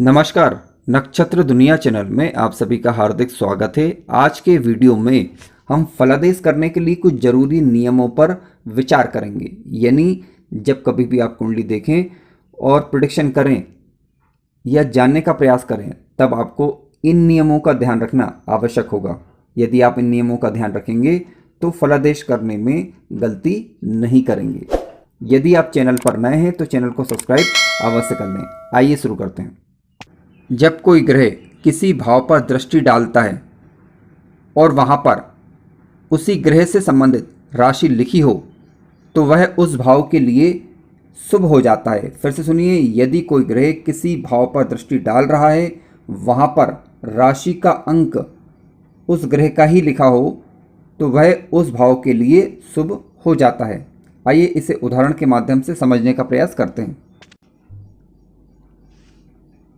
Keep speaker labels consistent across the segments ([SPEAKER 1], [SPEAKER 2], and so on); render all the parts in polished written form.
[SPEAKER 1] नमस्कार। नक्षत्र दुनिया चैनल में आप सभी का हार्दिक स्वागत है। आज के वीडियो में हम फलादेश करने के लिए कुछ ज़रूरी नियमों पर विचार करेंगे। यानी जब कभी भी आप कुंडली देखें और प्रेडिक्शन करें या जानने का प्रयास करें, तब आपको इन नियमों का ध्यान रखना आवश्यक होगा। यदि आप इन नियमों का ध्यान रखेंगे तो फलादेश करने में गलती नहीं करेंगे। यदि आप चैनल पर नए हैं तो चैनल को सब्सक्राइब अवश्य कर लें। आइए शुरू करते हैं। जब कोई ग्रह किसी भाव पर दृष्टि डालता है और वहाँ पर उसी ग्रह से संबंधित राशि लिखी हो तो वह उस भाव के लिए शुभ हो जाता है। फिर से सुनिए, यदि कोई ग्रह किसी भाव पर दृष्टि डाल रहा है, वहाँ पर राशि का अंक उस ग्रह का ही लिखा हो तो वह उस भाव के लिए शुभ हो जाता है। आइए इसे उदाहरण के माध्यम से समझने का प्रयास करते हैं।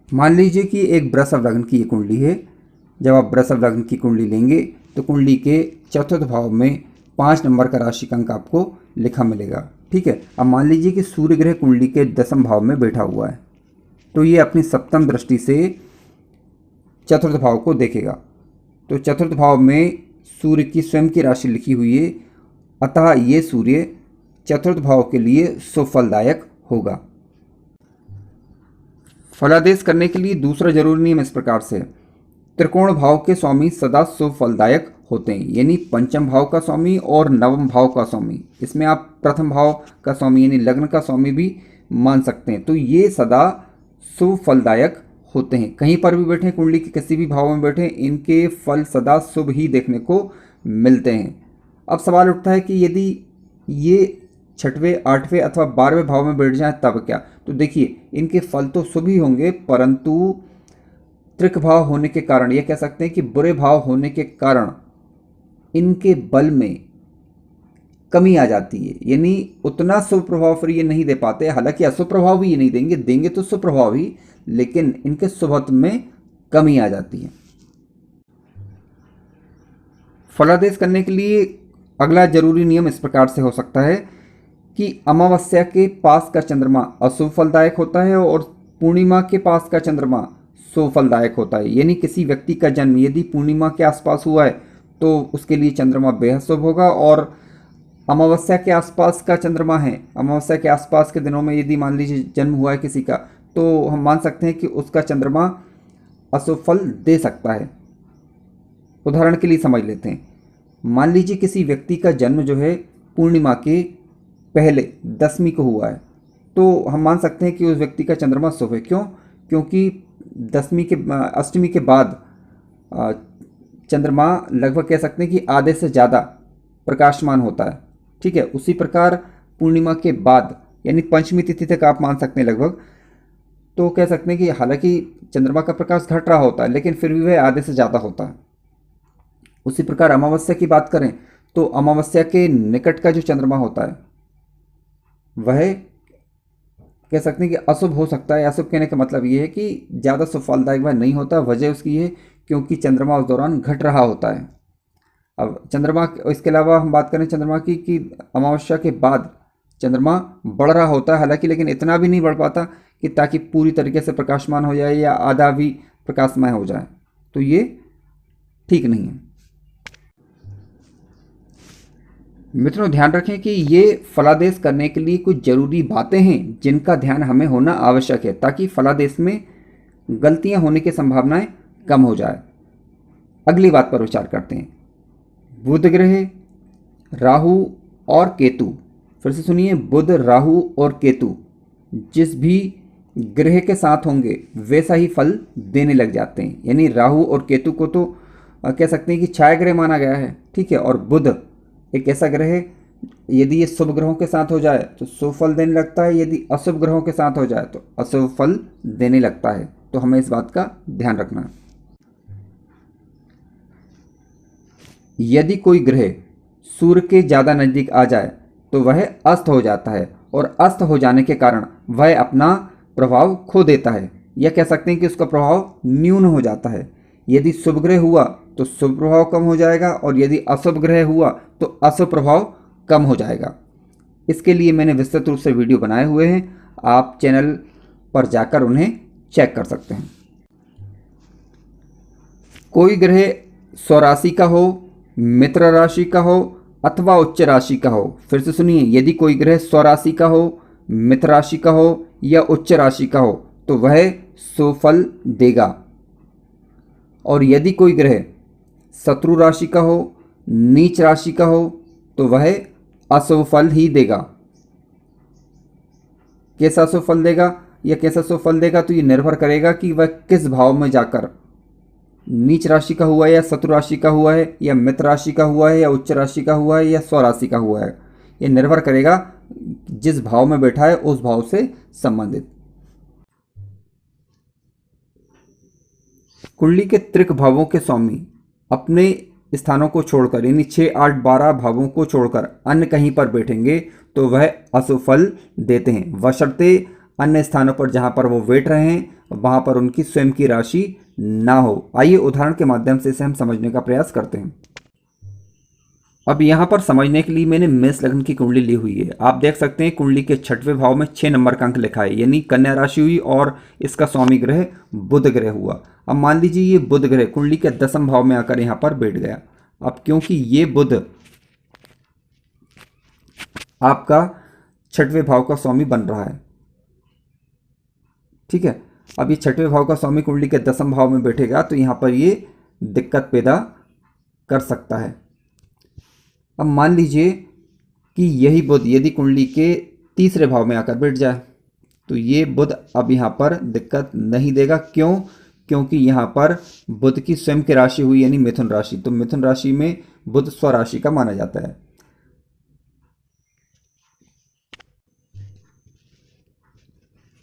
[SPEAKER 1] मान लीजिए कि एक वृषभ लग्न की ये कुंडली है। जब आप वृषभ लग्न की कुंडली लेंगे तो कुंडली के चतुर्थ भाव में 5 नंबर का राशि का अंक आपको लिखा मिलेगा। ठीक है। अब मान लीजिए कि सूर्य ग्रह कुंडली के 10वें भाव में बैठा हुआ है, तो ये अपनी सप्तम दृष्टि से चतुर्थ भाव को देखेगा। तो चतुर्थ भाव में सूर्य की स्वयं की राशि लिखी हुई है, अतः ये सूर्य चतुर्थ भाव के लिए शुभ फलदायक होगा। फलादेश करने के लिए दूसरा जरूरी नियम इस प्रकार से, त्रिकोण भाव के स्वामी सदा शुभ फलदायक होते हैं। यानी पंचम भाव का स्वामी और नवम भाव का स्वामी, इसमें आप प्रथम भाव का स्वामी यानी लग्न का स्वामी भी मान सकते हैं। तो ये सदा शुभ फलदायक होते हैं। कहीं पर भी बैठे, कुंडली के किसी भी भाव में बैठे, इनके फल सदा शुभ ही देखने को मिलते हैं। अब सवाल उठता है कि यदि ये 6वें, 8वें अथवा 12वें भाव में बैठ जाए तब क्या? तो देखिए, इनके फल तो शुभ ही होंगे, परंतु त्रिक भाव होने के कारण, यह कह सकते हैं कि बुरे भाव होने के कारण इनके बल में कमी आ जाती है। यानी उतना शुभ प्रभाव फिर ये नहीं दे पाते। हालांकि अशुभ प्रभाव भी ये नहीं देंगे, देंगे तो शुभ प्रभाव ही, लेकिन इनके शुभत्व में कमी आ जाती है। फलादेश करने के लिए अगला जरूरी नियम इस प्रकार से हो सकता है कि अमावस्या के पास का चंद्रमा अशुभ फलदायक होता है और पूर्णिमा के पास का चंद्रमा शुभ फलदायक होता है। यानी किसी व्यक्ति का जन्म यदि पूर्णिमा के आसपास हुआ है तो उसके लिए चंद्रमा बेहद शुभ होगा, और अमावस्या के आसपास का चंद्रमा है, अमावस्या के आसपास के दिनों में यदि मान लीजिए जन्म हुआ है किसी का, तो हम मान सकते हैं कि उसका चंद्रमा अशुभ फल दे सकता है। उदाहरण के लिए समझ लेते हैं। मान लीजिए किसी व्यक्ति का जन्म जो है पूर्णिमा के पहले 10वीं को हुआ है, तो हम मान सकते हैं कि उस व्यक्ति का चंद्रमा शुभ है। क्यों? क्योंकि 10वीं के अष्टमी के बाद चंद्रमा लगभग कह सकते हैं कि आधे से ज़्यादा प्रकाशमान होता है। ठीक है। उसी प्रकार पूर्णिमा के बाद यानी पंचमी तिथि तक आप मान सकते हैं लगभग, तो कह सकते हैं कि हालांकि चंद्रमा का प्रकाश घट रहा होता है लेकिन फिर भी वह आधे से ज़्यादा होता है। उसी प्रकार अमावस्या की बात करें तो अमावस्या के निकट का जो चंद्रमा होता है वह कह सकते हैं कि अशुभ हो सकता है। अशुभ कहने का मतलब ये है कि ज़्यादा शुभ फलदायक वह नहीं होता। वजह उसकी ये क्योंकि चंद्रमा उस दौरान घट रहा होता है। अब चंद्रमा, इसके अलावा हम बात करें चंद्रमा की कि अमावस्या के बाद चंद्रमा बढ़ रहा होता है, हालांकि लेकिन इतना भी नहीं बढ़ पाता कि ताकि पूरी तरीके से प्रकाशमान हो जाए या आधा भी प्रकाशमय हो जाए, तो ये ठीक नहीं है। मित्रों, ध्यान रखें कि ये फलादेश करने के लिए कुछ जरूरी बातें हैं जिनका ध्यान हमें होना आवश्यक है, ताकि फलादेश में गलतियां होने की संभावनाएं कम हो जाए। अगली बात पर विचार करते हैं। बुध ग्रह, राहु और केतु, फिर से सुनिए, बुध, राहु और केतु जिस भी ग्रह के साथ होंगे वैसा ही फल देने लग जाते हैं। यानी राहु और केतु को तो कह सकते हैं कि छाया ग्रह माना गया है। ठीक है। और बुध एक ऐसा ग्रह है, यदि ये शुभ ग्रहों के साथ हो जाए तो शुभ फल देने लगता है, यदि अशुभ ग्रहों के साथ हो जाए तो अशुभ फल देने लगता है। तो हमें इस बात का ध्यान रखना है। यदि कोई ग्रह सूर्य के ज़्यादा नज़दीक आ जाए तो वह अस्त हो जाता है, और अस्त हो जाने के कारण वह अपना प्रभाव खो देता है, या कह सकते हैं कि उसका प्रभाव न्यून हो जाता है। यदि शुभ ग्रह हुआ तो शुभ प्रभाव कम हो जाएगा, और यदि अशुभ ग्रह हुआ तो अशुभ प्रभाव कम हो जाएगा। इसके लिए मैंने विस्तृत रूप से वीडियो बनाए हुए हैं, आप चैनल पर जाकर उन्हें चेक कर सकते हैं। कोई ग्रह स्वराशि का हो, मित्र राशि का हो अथवा उच्च राशि का हो। फिर से सुनिए, यदि कोई ग्रह स्वराशि का हो, मित्र राशि का हो या उच्च राशि का हो तो वह सुफल देगा, और यदि कोई ग्रह शत्रु राशि का हो, नीच राशि का हो तो वह अशुभ फल ही देगा। कैसा शुभ फल देगा या कैसा शुभ फल देगा तो ये निर्भर करेगा कि वह किस भाव में जाकर, नीच राशि का हुआ है या शत्रु राशि का हुआ है या मित्र राशि का हुआ है या उच्च राशि का हुआ है या स्वराशि का हुआ है। ये निर्भर करेगा जिस भाव में बैठा है उस भाव से संबंधित। कुंडली के त्रिक भावों के स्वामी अपने स्थानों को छोड़कर यानी 6, 8, 12 भावों को छोड़कर अन्य कहीं पर बैठेंगे तो वह अशुभ फल देते हैं, बशर्ते अन्य स्थानों पर जहां पर वो बैठ रहे हैं वहां पर उनकी स्वयं की राशि ना हो। आइए उदाहरण के माध्यम से इसे हम समझने का प्रयास करते हैं। अब यहाँ पर समझने के लिए मैंने मेष लग्न की कुंडली ली हुई है। आप देख सकते हैं कुंडली के 6वें भाव में 6 नंबर का अंक लिखा है, यानी कन्या राशि हुई और इसका स्वामी ग्रह बुध ग्रह हुआ। अब मान लीजिए ये बुध ग्रह कुंडली के 10वें भाव में आकर यहाँ पर बैठ गया। अब क्योंकि ये बुध आपका 6वें भाव का स्वामी बन रहा है, ठीक है। अब ये 6वें भाव का स्वामी कुंडली के 10वें भाव में बैठेगा तो यहाँ पर ये दिक्कत पैदा कर सकता है। अब मान लीजिए कि यही बुध यदि कुंडली के 3रे भाव में आकर बैठ जाए तो ये बुध अब यहाँ पर दिक्कत नहीं देगा। क्यों? क्योंकि यहाँ पर बुध की स्वयं की राशि हुई यानी मिथुन राशि, तो मिथुन राशि में बुध स्वराशि का माना जाता है।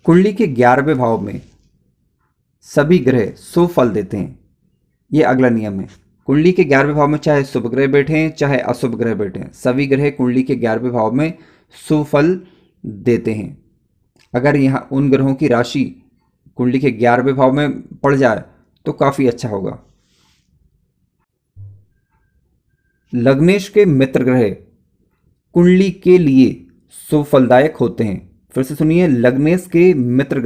[SPEAKER 1] कुंडली के 11वें भाव में सभी ग्रह शुभ फल देते हैं, ये अगला नियम है। कुंडली के 11वें भाव में चाहे शुभ ग्रह बैठे चाहे अशुभ ग्रह बैठे, सभी ग्रह कुंडली के 11वें भाव में शुभ फल देते हैं। अगर यहाँ उन ग्रहों की राशि कुंडली के 11वें भाव में पड़ जाए तो काफ़ी अच्छा होगा। लग्नेश के मित्र ग्रह कुंडली के लिए शुभ फलदायक होते हैं। फिर से सुनिए, लग्नेश के मित्र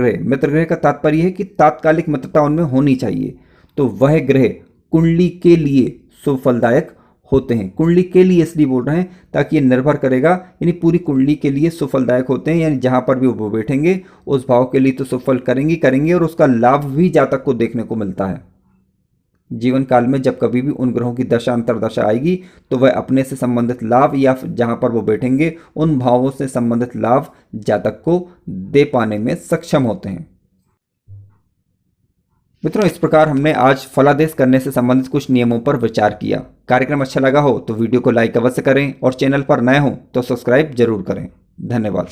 [SPEAKER 1] ग्रह का तात्पर्य है कि तात्कालिक मित्रता उनमें होनी चाहिए, तो वह ग्रह कुंडली के लिए शुभ फलदायक होते हैं। कुंडली के लिए इसलिए बोल रहे हैं ताकि ये निर्भर करेगा, यानी पूरी कुंडली के लिए शुभ फलदायक होते हैं, यानी जहां पर भी वो बैठेंगे उस भाव के लिए तो शुभ फल करेंगे और उसका लाभ भी जातक को देखने को मिलता है। जीवन काल में जब कभी भी उन ग्रहों की दशा अंतरदशा आएगी तो वह अपने से संबंधित लाभ या जहां पर वो बैठेंगे उन भावों से संबंधित लाभ जातक को दे पाने में सक्षम होते हैं। मित्रों, इस प्रकार हमने आज फलादेश करने से संबंधित कुछ नियमों पर विचार किया। कार्यक्रम अच्छा लगा हो तो वीडियो को लाइक अवश्य करें और चैनल पर नए हो तो सब्सक्राइब जरूर करें। धन्यवाद।